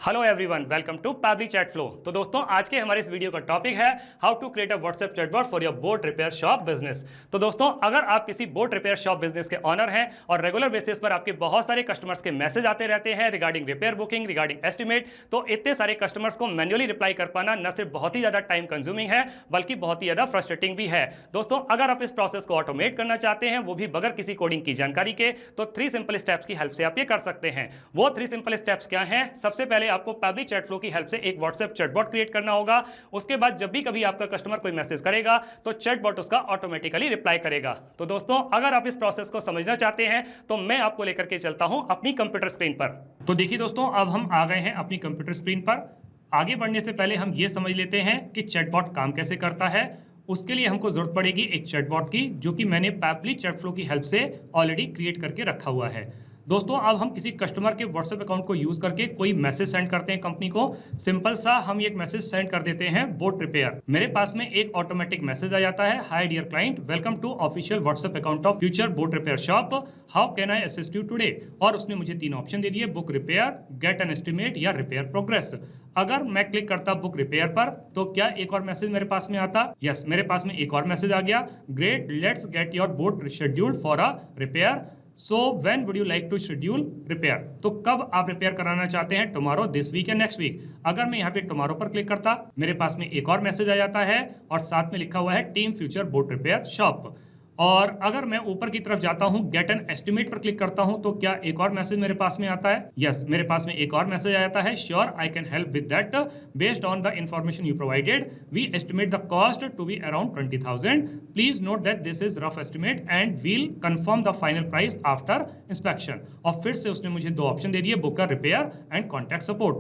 Hello everyone, welcome to Pabbly chat flow. तो दोस्तों, आज के हमारे इस वीडियो का टॉपिक है how to create a WhatsApp chatbot for your boat repair shop business. तो दोस्तों, अगर आप किसी बोट रिपेयर शॉप बिजनेस के ऑनर हैं और रेगुलर बेसिस पर आपके बहुत सारे कस्टमर्स के मैसेज आते रहते हैं regarding repair booking, regarding estimate, तो इतने सारे कस्टमर्स को मैन्युअली रिप्लाई कर पाना न सिर्फ बहुत ही ज्यादा टाइम कंज्यूमिंग है बल्कि बहुत ही ज्यादा फ्रस्ट्रेटिंग भी है। दोस्तों, अगर आप इस प्रोसेस को ऑटोमेट करना चाहते हैं, वो भी बगैर किसी कोडिंग की जानकारी के, तो 3 सिंपल स्टेप्स की हेल्प से आप ये कर सकते हैं। वो 3 सिंपल स्टेप्स क्या हैं? सबसे पहले आपको पैबली चैट फ्लो की हेल्प से एक व्हाट्सएप चैटबॉट क्रिएट करना होगा। उसके बाद जब भी कभी आपका कस्टमर कोई मैसेज करेगा तो चैटबॉट उसका ऑटोमेटिकली रिप्लाई करेगा। तो दोस्तों, अगर आप इस प्रोसेस को समझना चाहते हैं तो मैं आपको लेकर के चलता हूं अपनी कंप्यूटर स्क्रीन पर। तो देखिए दोस्तों, अब हम आ गए हैं अपनी कंप्यूटर स्क्रीन पर। आगे बढ़ने से पहले हम ये समझ लेते हैं कि चैटबॉट काम कैसे करता है। उसके लिए हमको जरूरत पड़ेगी एक चैटबॉट की, जो कि मैंने पैबली चैट फ्लो की हेल्प से ऑलरेडी क्रिएट करके रखा हुआ है। दोस्तों, अब हम किसी कस्टमर के व्हाट्सएप अकाउंट को यूज करके कोई मैसेज सेंड करते हैं कंपनी को। सिंपल सा हम एक मैसेज सेंड कर देते हैं बोट रिपेयर। मेरे पास में एक ऑटोमेटिक मैसेज आ जाता है, hi dear client, welcome to official WhatsApp account of future boat repair shop, how can I assist you today. और उसने मुझे 3 ऑप्शन दे दिए, book repair, get an estimate या रिपेयर प्रोग्रेस। अगर मैं क्लिक करता बुक रिपेयर पर तो क्या एक और मैसेज मेरे पास में आता? यस, मेरे पास में एक और मैसेज आ गया, great, let's get your boat scheduled for a repair. So when would you like to schedule repair. तो कब आप रिपेयर कराना चाहते हैं? टुमारो, दिस वीक या नेक्स्ट वीक। अगर मैं यहाँ पे टुमारो पर क्लिक करता, मेरे पास में एक और मैसेज आ जाता है और साथ में लिखा हुआ है team future boat repair shop. और अगर मैं ऊपर की तरफ जाता हूं, गेट एन एस्टिमेट पर क्लिक करता हूं, तो क्या एक और मैसेज मेरे पास में आता है? यस, मेरे पास में एक और मैसेज आ जाता है, sure I can help with that, based on the information you provided we estimate the cost to be around 20,000। Please note that this is rough estimate and we'll confirm the final price after inspection. और फिर से उसने मुझे 2 option दे दिए, book repair and contact support.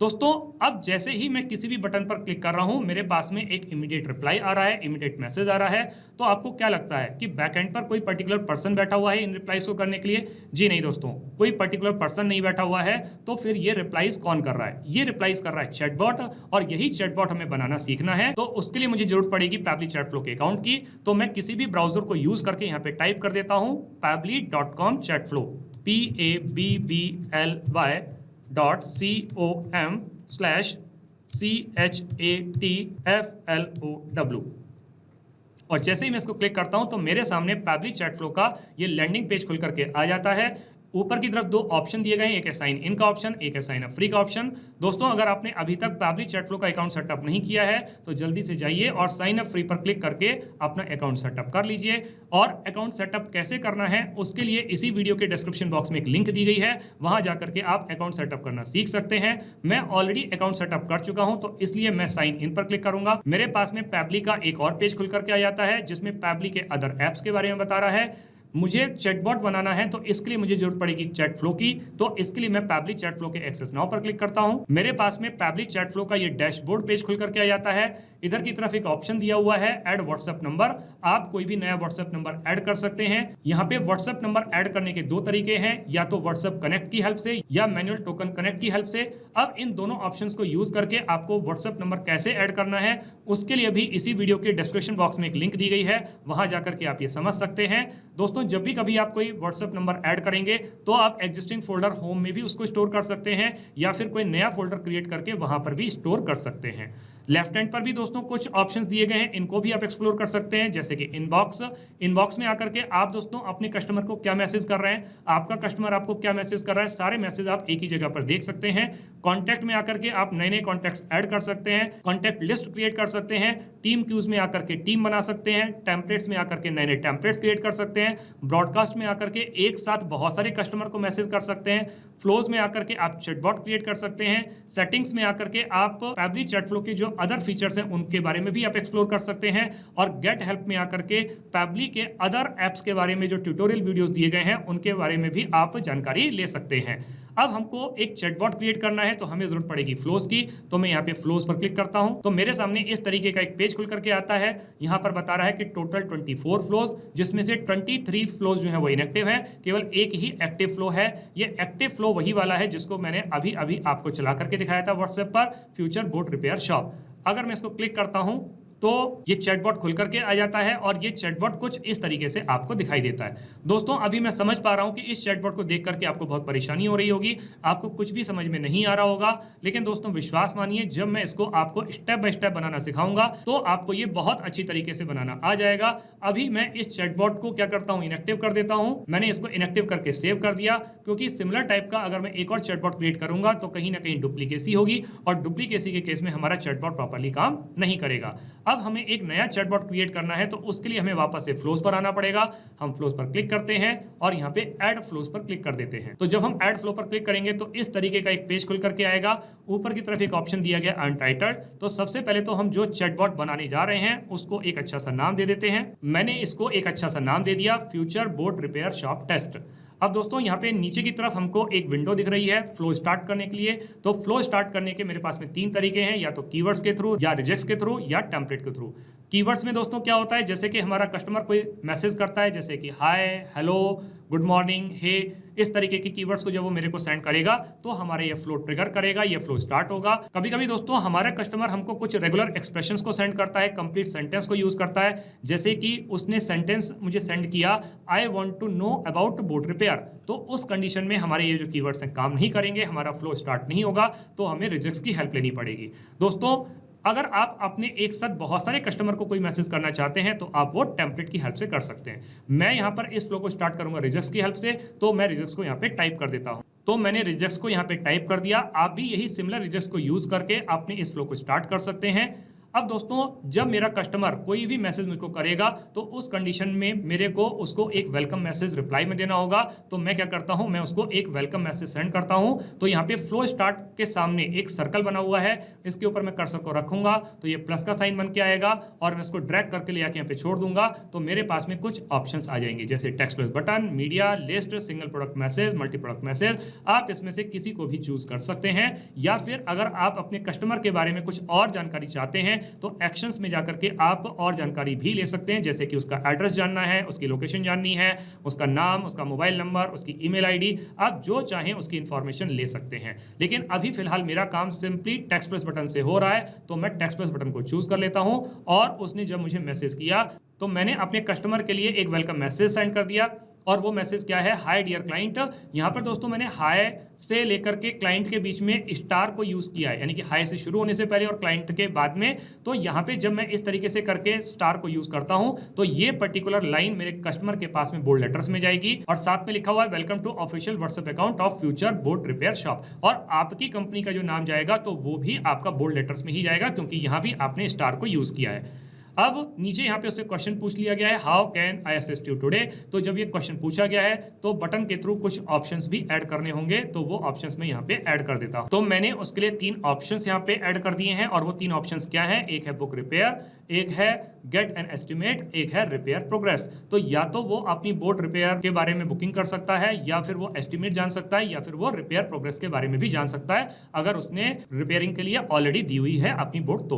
दोस्तों, अब जैसे ही मैं किसी भी बटन पर क्लिक कर रहा हूं, मेरे पास में एक इमीडिएट रिप्लाई आ रहा है, इमीडिएट मैसेज आ रहा है। तो आपको क्या लगता है कि बैकएंड पर कोई पर्टिकुलर पर्सन बैठा हुआ है इन रिप्लाईज को करने के लिए? जी नहीं दोस्तों, कोई पर्टिकुलर पर्सन नहीं बैठा हुआ है। तो फिर ये रिप्लाईज कौन कर रहा है? ये रिप्लाईज कर रहा है चैटबॉट, और यही चैटबॉट हमें बनाना सीखना है। तो उसके लिए मुझे जरूरत पड़ेगी पैबली चैट फ्लो के अकाउंट की। तो मैं किसी भी ब्राउजर को यूज करके यहाँ पे टाइप कर देता हूँ pabbly.com चैट फ्लो, pabbly.com/chatflow। और जैसे ही मैं इसको क्लिक करता हूं तो मेरे सामने पैबली चैट फ्लो का ये लैंडिंग पेज खुल करके आ जाता है। ऊपर की तरफ 2 ऑप्शन दिए गए हैं, एक है साइन इन का ऑप्शन, एक है साइन अप फ्री का ऑप्शन। दोस्तों, अगर आपने अभी तक पैबली चैट फ्लो का अकाउंट सेटअप नहीं किया है तो जल्दी से जाइए और साइन अप फ्री पर क्लिक करके अपना अकाउंट सेटअप कर लीजिए। और अकाउंट सेटअप कैसे करना है उसके लिए इसी वीडियो के डिस्क्रिप्शन बॉक्स में एक लिंक दी गई है, वहां जाकर के आप अकाउंट सेटअप करना सीख सकते हैं। मैं ऑलरेडी अकाउंट सेटअप कर चुका हूं, तो इसलिए मैं साइन इन पर क्लिक करूंगा। मेरे पास में पैबली का एक और पेज खुल करके आ जाता है जिसमें पैबली के अदर एप्स के बारे में बता रहा है। मुझे चैटबॉट बनाना है तो इसके लिए मुझे जरूरत पड़ेगी चैट फ्लो की। तो इसके लिए मैं पैबली चैट फ्लो के एक्सेस नाउ पर क्लिक करता हूं। मेरे पास में पैबली चैट फ्लो का ये डैशबोर्ड पेज खुल करके आ जाता है। इधर की तरफ एक ऑप्शन दिया हुआ है ऐड व्हाट्सएप नंबर। आप कोई भी नया व्हाट्सएप नंबर ऐड कर सकते हैं। यहाँ पे व्हाट्सएप नंबर ऐड करने के 2 तरीके हैं, या तो व्हाट्सएप कनेक्ट की हेल्प से या मैनुअल टोकन कनेक्ट की हेल्प से। अब इन दोनों ऑप्शंस को यूज करके आपको व्हाट्सएप नंबर कैसे ऐड करना है उसके लिए भी इसी वीडियो के डिस्क्रिप्शन बॉक्स में एक लिंक दी गई है, वहां जाकर के आप ये समझ सकते हैं। दोस्तों, जब भी कभी आप कोई व्हाट्सएप नंबर ऐड करेंगे तो आप एग्जिस्टिंग फोल्डर होम में भी उसको स्टोर कर सकते हैं, या फिर कोई नया फोल्डर क्रिएट करके वहां पर भी स्टोर कर सकते हैं। लेफ्ट हैंड पर भी दोस्तों कुछ ऑप्शंस दिए गए हैं, इनको भी आप एक्सप्लोर कर सकते हैं, जैसे कि इनबॉक्स में आकर के आप दोस्तों अपने कस्टमर को क्या मैसेज कर रहे हैं, आपका कस्टमर आपको क्या मैसेज कर रहा है, सारे मैसेज आप एक ही जगह पर देख सकते हैं। कॉन्टैक्ट में आकर के आप नए नए कॉन्टैक्ट्स ऐड कर सकते हैं, कॉन्टैक्ट लिस्ट क्रिएट कर सकते हैं, टीम क्यूज में आकर के टीम बना सकते हैं, टेम्पलेट्स में आकर के नए नए टेम्पलेट्स क्रिएट कर सकते हैं, ब्रॉडकास्ट में आकर के एक साथ बहुत सारे कस्टमर को मैसेज कर सकते हैं, फ्लोज में आकर के आप चैटबॉट क्रिएट कर सकते हैं, सेटिंग्स में आकर के आप पैबली चैट फ्लो के जो अदर फीचर्स हैं उनके बारे में भी आप एक्सप्लोर कर सकते हैं, और गेट हेल्प में आकर के पैबली के अदर एप्स के बारे में जो ट्यूटोरियल वीडियोस दिए गए हैं उनके बारे में भी आप जानकारी ले सकते हैं। अब हमको एक चैटबॉट क्रिएट करना है तो हमें जरूरत पड़ेगी फ्लोज की। तो मैं यहाँ पे फ्लोज पर क्लिक करता हूं तो मेरे सामने इस तरीके का एक पेज खुल करके आता है। यहाँ पर बता रहा है कि टोटल 24 फ्लोज, जिसमें से 23 फ्लोज जो है वो इनएक्टिव है, केवल एक ही एक्टिव फ्लो है। ये एक्टिव फ्लो वही वाला है जिसको मैंने अभी अभी आपको चला करके दिखाया था व्हाट्सएप पर, फ्यूचर बोट रिपेयर शॉप। अगर मैं इसको क्लिक करता हूं तो ये चैटबॉट खुल करके आ जाता है और ये चैटबॉट कुछ इस तरीके से आपको दिखाई देता है। दोस्तों अभी मैं समझ पा रहा हूं कि इस चैटबॉट को देख करके आपको बहुत परेशानी हो रही होगी, आपको कुछ भी समझ में नहीं आ रहा होगा, लेकिन दोस्तों विश्वास मानिए जब मैं इसको आपको स्टेप बाय स्टेप बनाना सिखाऊंगा तो आपको ये बहुत अच्छी तरीके से बनाना आ जाएगा। अभी मैं इस चैटबॉट को क्या करता हूं, इनएक्टिव कर देता हूं। मैंने इसको इनएक्टिव करके सेव कर दिया, क्योंकि सिमिलर टाइप का अगर मैं एक और चैटबॉट क्रिएट करूंगा तो कहीं ना कहीं डुप्लीकेसी होगी और डुप्लीकेसी के केस में हमारा चैटबॉट प्रॉपर्ली काम नहीं करेगा। अब हमें एक नया चैटबॉट क्रिएट करना है तो उसके लिए हमें वापस से फ्लोज पर आना पड़ेगा। हम फ्लोज पर क्लिक करते हैं और यहाँ पे ऐड फ्लोज पर क्लिक कर देते हैं। तो जब हम ऐड फ्लो पर क्लिक करेंगे तो इस तरीके का एक पेज खुल करके आएगा। ऊपर की तरफ एक ऑप्शन दिया गया अनटाइटल्ड। तो सबसे पहले तो हम जो चैटबॉट बनाने जा रहे हैं उसको एक अच्छा सा नाम दे देते हैं। मैंने इसको एक अच्छा सा नाम दे दिया, future boat repair shop test. अब दोस्तों यहाँ पे नीचे की तरफ हमको एक विंडो दिख रही है फ्लो स्टार्ट करने के लिए। तो फ्लो स्टार्ट करने के मेरे पास में 3 तरीके हैं, या तो कीवर्ड्स के थ्रू, या रिजेक्ट्स के थ्रू, या टेम्पलेट के थ्रू। कीवर्ड्स में दोस्तों क्या होता है, जैसे कि हमारा कस्टमर कोई मैसेज करता है जैसे कि हाय, हेलो, गुड मॉर्निंग, हे, इस तरीके की कीवर्ड्स को जब वो मेरे को सेंड करेगा तो हमारे ये फ्लो ट्रिगर करेगा, ये फ्लो स्टार्ट होगा। कभी कभी दोस्तों हमारा कस्टमर हमको कुछ रेगुलर एक्सप्रेशंस को सेंड करता है, कंप्लीट सेंटेंस को यूज करता है। जैसे कि उसने सेंटेंस मुझे सेंड किया, I want to know about boat repair. तो उस कंडीशन में हमारे ये जो कीवर्ड्स हैं काम नहीं करेंगे, हमारा फ्लो स्टार्ट नहीं होगा, तो हमें रिजेक्ट्स की हेल्प लेनी पड़ेगी। दोस्तों अगर आप अपने एक साथ बहुत सारे कस्टमर को कोई मैसेज करना चाहते हैं तो आप वो टेम्पलेट की हेल्प से कर सकते हैं। मैं यहाँ पर इस फ्लो को स्टार्ट करूंगा रिजेक्ट्स की हेल्प से, तो मैं रिजेक्ट्स को यहाँ पे टाइप कर देता हूँ। तो मैंने रिजेक्ट्स को यहाँ पे टाइप कर दिया। आप भी यही सिमिलर रिजेक्ट्स को यूज करके अपने इस फ्लो को स्टार्ट कर सकते हैं। अब दोस्तों जब मेरा कस्टमर कोई भी मैसेज मुझको करेगा तो उस कंडीशन में मेरे को उसको एक वेलकम मैसेज रिप्लाई में देना होगा। तो मैं क्या करता हूं, मैं उसको एक वेलकम मैसेज सेंड करता हूं। तो यहाँ पे फ्लो स्टार्ट के सामने एक सर्कल बना हुआ है, इसके ऊपर मैं कर्सर को रखूंगा तो ये प्लस का साइन बन के आएगा और मैं इसको ड्रैग करके ले आके यहाँ पे छोड़ दूंगा। तो मेरे पास में कुछ ऑप्शंस आ जाएंगे जैसे text plus button, media, list, single product message, multi product message. आप इसमें से किसी को भी चूज कर सकते हैं, या फिर अगर आप अपने कस्टमर के बारे में कुछ और जानकारी चाहते हैं तो एक्शंस में जाकर के आप और जानकारी भी ले सकते हैं, जैसे कि उसका एड्रेस जानना है, उसकी लोकेशन जाननी है, उसका नाम, उसका मोबाइल नंबर, उसकी ईमेल आईडी, आप जो चाहें उसकी इंफॉर्मेशन ले सकते हैं। लेकिन अभी फिलहाल मेरा काम सिंपली टेक्स्ट प्लस बटन से हो रहा है, तो मैं टेक्स्ट प्लस बटन को चूज कर लेता हूं। और उसने जब मुझे मैसेज किया तो मैंने अपने कस्टमर के लिए एक वेलकम मैसेज सेंड कर दिया। और वो मैसेज क्या है, हाय डियर क्लाइंट। यहाँ पर दोस्तों मैंने हाय से लेकर के क्लाइंट के बीच में स्टार को यूज किया है, यानी कि हाय से शुरू होने से पहले और क्लाइंट के बाद में। तो यहाँ पे जब मैं इस तरीके से करके स्टार को यूज करता हूँ तो ये पर्टिकुलर लाइन मेरे कस्टमर के पास में बोल्ड लेटर्स में जाएगी और साथ में लिखा हुआ है welcome to official WhatsApp account of future boat repair shop. और आपकी कंपनी का जो नाम जाएगा तो वो भी आपका बोल्ड लेटर्स में ही जाएगा, क्योंकि यहाँ भी आपने स्टार को यूज किया है। अब नीचे यहाँ पे उससे क्वेश्चन पूछ लिया गया है, how can I assist you today. तो जब ये क्वेश्चन पूछा गया है तो बटन के थ्रू कुछ ऑप्शंस भी ऐड करने होंगे, तो वो ऑप्शंस मैं यहाँ पे ऐड कर देता हूँ। तो मैंने उसके लिए 3 ऑप्शंस यहाँ पे ऐड कर दिए हैं, और वो 3 ऑप्शंस क्या है, एक है बुक रिपेयर, एक है गेट एन एस्टिमेट, एक है रिपेयर प्रोग्रेस। तो या तो वो अपनी बोट रिपेयर के बारे में बुकिंग कर सकता है, या फिर वो एस्टिमेट जान सकता है, या फिर वो रिपेयर प्रोग्रेस के बारे में भी जान सकता है, अगर उसने रिपेयरिंग के लिए ऑलरेडी दी हुई है अपनी बोट।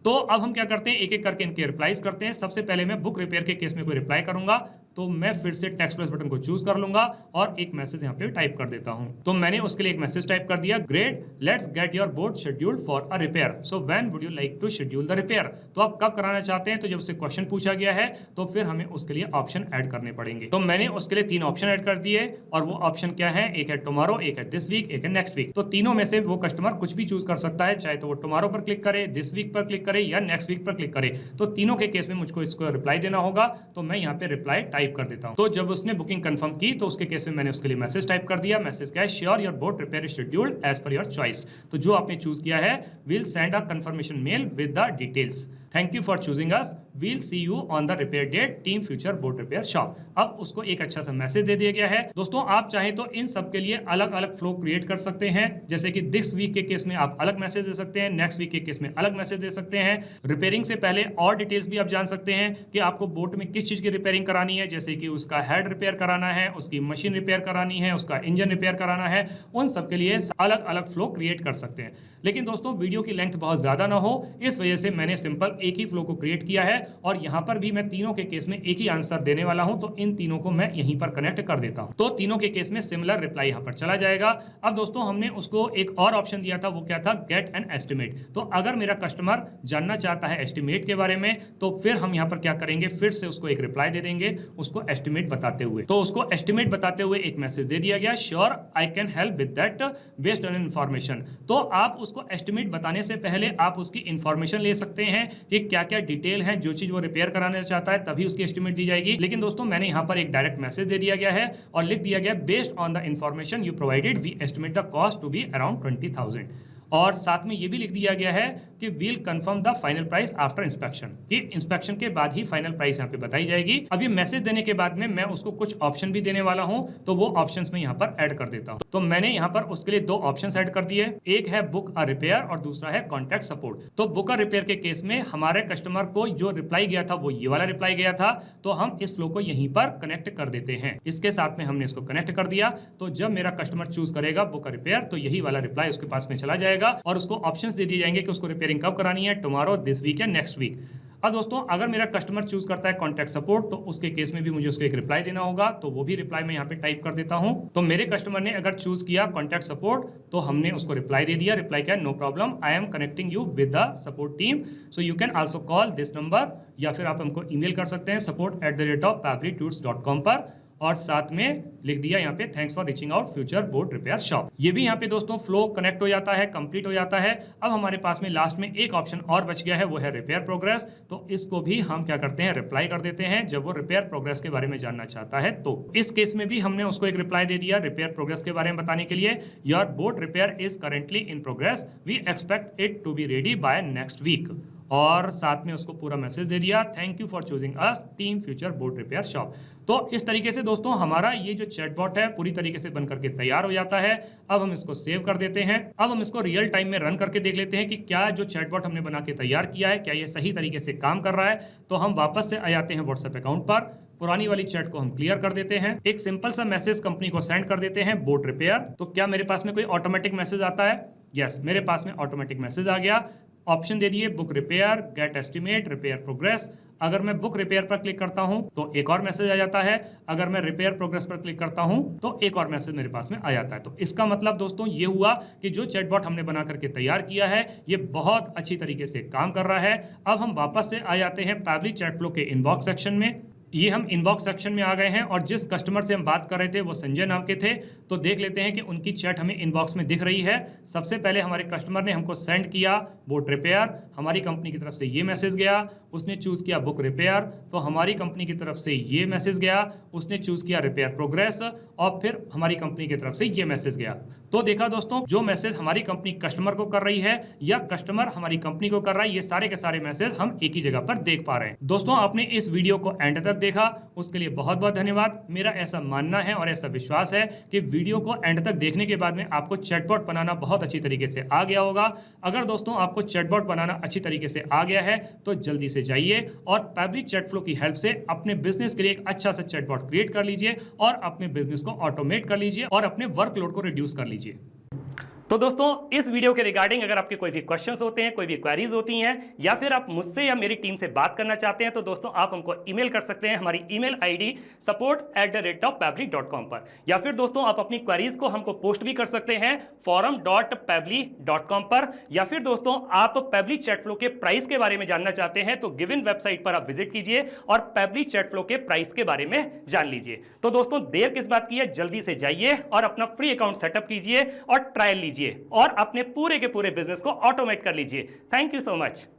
तो अब हम क्या करते हैं, एक एक करके इनके रिप्लाईज करते हैं। सबसे पहले मैं बुक रिपेयर के केस में कोई रिप्लाई करूंगा, तो मैं फिर से टेक्स्ट प्लस बटन को चूज कर लूंगा और एक मैसेज यहाँ पे टाइप कर देता हूं। तो मैंने उसके लिए एक मैसेज टाइप कर दिया, great, let's get your boat scheduled for a repair, so when would you like to schedule the repair. तो आप कब कराना चाहते हैं, तो जब उससे क्वेश्चन पूछा गया है तो फिर हमें उसके लिए ऑप्शन ऐड करने पड़ेंगे। तो मैंने उसके लिए 3 ऑप्शन ऐड कर दिए, और वो ऑप्शन क्या है, एक है टुमारो, एक है दिस वीक, एक है नेक्स्ट वीक। तो तीनों में से वो कस्टमर कुछ भी चूज कर सकता है, चाहे तो वो टुमारो पर क्लिक करे, दिस वीक पर क्लिक करे, या नेक्स्ट वीक पर क्लिक करे। तो तीनों के केस में मुझको इसको रिप्लाई देना होगा, तो मैं यहाँ पे रिप्लाई टाइप कर देता हूँ। तो जब उसने बुकिंग कंफर्म की तो उसके केस में मैंने उसके लिए मैसेज टाइप कर दिया। मैसेज क्या है, sure your boat repair scheduled as per your choice. तो जो आपने चूज किया है, will send a confirmation mail with the details, thank you for choosing us, we'll see you on the repair date, team future boat repair shop. अब उसको एक अच्छा सा मैसेज दे दिया गया है। दोस्तों आप चाहें तो इन सब के लिए अलग अलग फ्लो क्रिएट कर सकते हैं, जैसे कि दिस वीक के केस में आप अलग मैसेज दे सकते हैं, नेक्स्ट वीक के केस में अलग मैसेज दे सकते हैं। रिपेयरिंग से पहले और डिटेल्स भी आप जान सकते हैं कि आपको बोट में किस चीज की रिपेयरिंग करानी है, जैसे कि उसका हेड रिपेयर कराना है, उसकी मशीन रिपेयर करानी है, उसका इंजन रिपेयर कराना है। उन सब के लिए अलग अलग फ्लो क्रिएट कर सकते हैं। लेकिन दोस्तों वीडियो की लेंथ बहुत ज्यादा ना हो, इस वजह से मैंने सिंपल एक ही फ्लो को क्रिएट किया है और यहां पर भी मैं तीनों के केस में एक ही आंसर देने वाला हूं, तो इन तीनों को मैं यहीं पर कनेक्ट कर देता हूं। तो तीनों के केस में सिमिलर रिप्लाई यहां पर चला जाएगा। अब दोस्तों हमने उसको एक और ऑप्शन दिया था, वो क्या था, गेट एन एस्टिमेट। तो अगर मेरा कस्टमर जानना चाहता है एस्टिमेट के बारे में, तो फिर हम यहां पर क्या करेंगे, फिर से उसको एक रिप्लाई दे देंगे उसको एस्टिमेट बताते हुए। तो उसको एस्टिमेट बताते हुए एक मैसेज दे दिया गया, sure I can help with that based on information. तो आप उसको एस्टिमेट बताने से पहले आप उसकी इंफॉर्मेशन ले सकते हैं कि क्या क्या डिटेल है, जो चीज वो रिपेयर कराना चाहता है तभी उसकी एस्टिमेट दी जाएगी। लेकिन दोस्तों मैंने यहां पर एक डायरेक्ट मैसेज दे दिया गया है और लिख दिया गया, based on the information you provided we estimate the cost to be around 20,000। और साथ में ये भी लिख दिया गया है कि we'll confirm the final price after inspection, कि इंस्पेक्शन के बाद ही फाइनल प्राइस यहाँ पे बताई जाएगी। अब ये मैसेज देने के बाद में मैं उसको कुछ ऑप्शन भी देने वाला हूं, तो वो ऑप्शंस में यहाँ पर ऐड कर देता हूं। तो मैंने यहाँ पर उसके लिए दो ऑप्शंस ऐड कर दिए, एक है बुक अ रिपेयर और दूसरा है कॉन्टैक्ट सपोर्ट। तो बुक अ रिपेयर के केस में हमारे कस्टमर को जो रिप्लाई गया था वो ये वाला रिप्लाई गया था, तो हम इस फ्लो को यहीं पर कनेक्ट कर देते हैं। इसके साथ में हमने इसको कनेक्ट कर दिया, तो जब मेरा कस्टमर चूज करेगा बुक अ रिपेयर, तो यही वाला रिप्लाई उसके पास में चला जाएगा और उसको ऑप्शंस दे दिए जाएंगे कि उसको रिपेयरिंग कब करानी है, टुमारो, दिस वीक या नेक्स्ट वीक। अब दोस्तों अगर मेरा कस्टमर चूज करता है कॉन्टैक्ट सपोर्ट, तो उसके केस में भी मुझे उसको एक रिप्लाई देना होगा, तो वो भी रिप्लाई मैं यहाँ पे टाइप कर देता हूं। तो मेरे कस्टमर ने अगर चूज किया कॉन्टैक्ट सपोर्ट, तो हमने उसको रिप्लाई दे दिया। रिप्लाई क्या है, no problem, I am connecting you with the support team, so you can also call this number, या फिर आप हमको ईमेल कर सकते हैं support@pablitools.com पर। और साथ में लिख दिया यहाँ पे, thanks for reaching out future boat repair shop. ये भी यहाँ पे दोस्तों फ्लो कनेक्ट हो जाता है, कंप्लीट हो जाता है। अब हमारे पास में लास्ट में एक ऑप्शन और बच गया है, वो है रिपेयर प्रोग्रेस। तो इसको भी हम क्या करते हैं, रिप्लाई कर देते हैं जब वो रिपेयर प्रोग्रेस के बारे में जानना चाहता है। तो इस केस में भी हमने उसको एक रिप्लाई दे दिया रिपेयर प्रोग्रेस के बारे में बताने के लिए, your boat repair is currently in progress, we expect it to be ready by next week. और साथ में उसको पूरा मैसेज दे दिया, thank you for choosing us team future boat repair shop. तो इस तरीके से दोस्तों हमारा ये जो चैटबॉट है पूरी तरीके से बन करके तैयार हो जाता है। अब हम इसको सेव कर देते हैं। अब हम इसको रियल टाइम में रन करके देख लेते हैं कि क्या जो चैटबॉट हमने बना के तैयार किया है, क्या ये सही तरीके से काम कर रहा है। तो हम वापस से आ जाते हैं व्हाट्सएप अकाउंट पर, पुरानी वाली चैट को हम क्लियर कर देते हैं, एक सिंपल सा मैसेज कंपनी को सेंड कर देते हैं, बोट रिपेयर। तो क्या मेरे पास में कोई ऑटोमेटिक मैसेज आता है? यस, मेरे पास में ऑटोमेटिक मैसेज आ गया। ऑप्शन दे दिए, book repair, get estimate, repair progress. अगर मैं बुक रिपेयर पर क्लिक करता हूं तो एक और मैसेज आ जाता है, अगर मैं रिपेयर प्रोग्रेस पर क्लिक करता हूं तो एक और मैसेज मेरे पास में आ जाता है। तो इसका मतलब दोस्तों ये हुआ कि जो चैटबॉट हमने बना करके तैयार किया है ये बहुत अच्छी तरीके से काम कर रहा है। अब हम वापस से आ जाते हैं पैबली चैट फ्लो के इनबॉक्स सेक्शन में। ये हम इनबॉक्स सेक्शन में आ गए हैं और जिस कस्टमर से हम बात कर रहे थे वो संजय नाम के थे। तो देख लेते हैं कि उनकी चैट हमें इनबॉक्स में दिख रही है। सबसे पहले हमारे कस्टमर ने हमको सेंड किया बोट रिपेयर, हमारी कंपनी की तरफ से ये मैसेज गया, उसने चूज किया बुक रिपेयर, तो हमारी कंपनी की तरफ से ये मैसेज गया, उसने चूज किया रिपेयर प्रोग्रेस और फिर हमारी कंपनी की तरफ से ये मैसेज गया। तो देखा दोस्तों, जो मैसेज हमारी कंपनी कस्टमर को कर रही है या कस्टमर हमारी कंपनी को कर रहा है, ये सारे के सारे मैसेज हम एक ही जगह पर देख पा रहे हैं। दोस्तों आपने इस वीडियो को एंड तक देखा, उसके लिए बहुत बहुत धन्यवाद। मेरा ऐसा मानना है और ऐसा विश्वास है कि वीडियो को एंड तक देखने के बाद में आपको चैटबॉट बनाना बहुत अच्छी तरीके से आ गया होगा। अगर दोस्तों आपको चैटबॉट बनाना अच्छी तरीके से आ गया है तो जल्दी से जाइए और पैबली चैट फ्लो की हेल्प से अपने बिजनेस के लिए एक अच्छा सा चैटबॉट क्रिएट कर लीजिए और अपने बिजनेस को ऑटोमेट कर लीजिए और अपने वर्कलोड को रिड्यूस कर लीजिए। तो दोस्तों इस वीडियो के रिगार्डिंग अगर आपके कोई भी क्वेश्चंस होते हैं, कोई भी क्वेरीज होती हैं या फिर आप मुझसे या मेरी टीम से बात करना चाहते हैं तो दोस्तों आप हमको ईमेल कर सकते हैं हमारी ईमेल आईडी support@pably.com पर, या फिर दोस्तों आप अपनी क्वेरीज को हमको पोस्ट भी कर सकते हैं forum.pably.com पर, या फिर दोस्तों आप पैबली चैट फ्लो के प्राइस के बारे में जानना चाहते हैं तो गिवन वेबसाइट पर आप विजिट कीजिए और पैबली चैट फ्लो के प्राइस के बारे में जान लीजिए। तो दोस्तों देर किस बात की है, जल्दी से जाइए और अपना फ्री अकाउंट सेटअप कीजिए और ट्रायल लीजिए और अपने पूरे के पूरे बिजनेस को ऑटोमेट कर लीजिए। Thank you so much.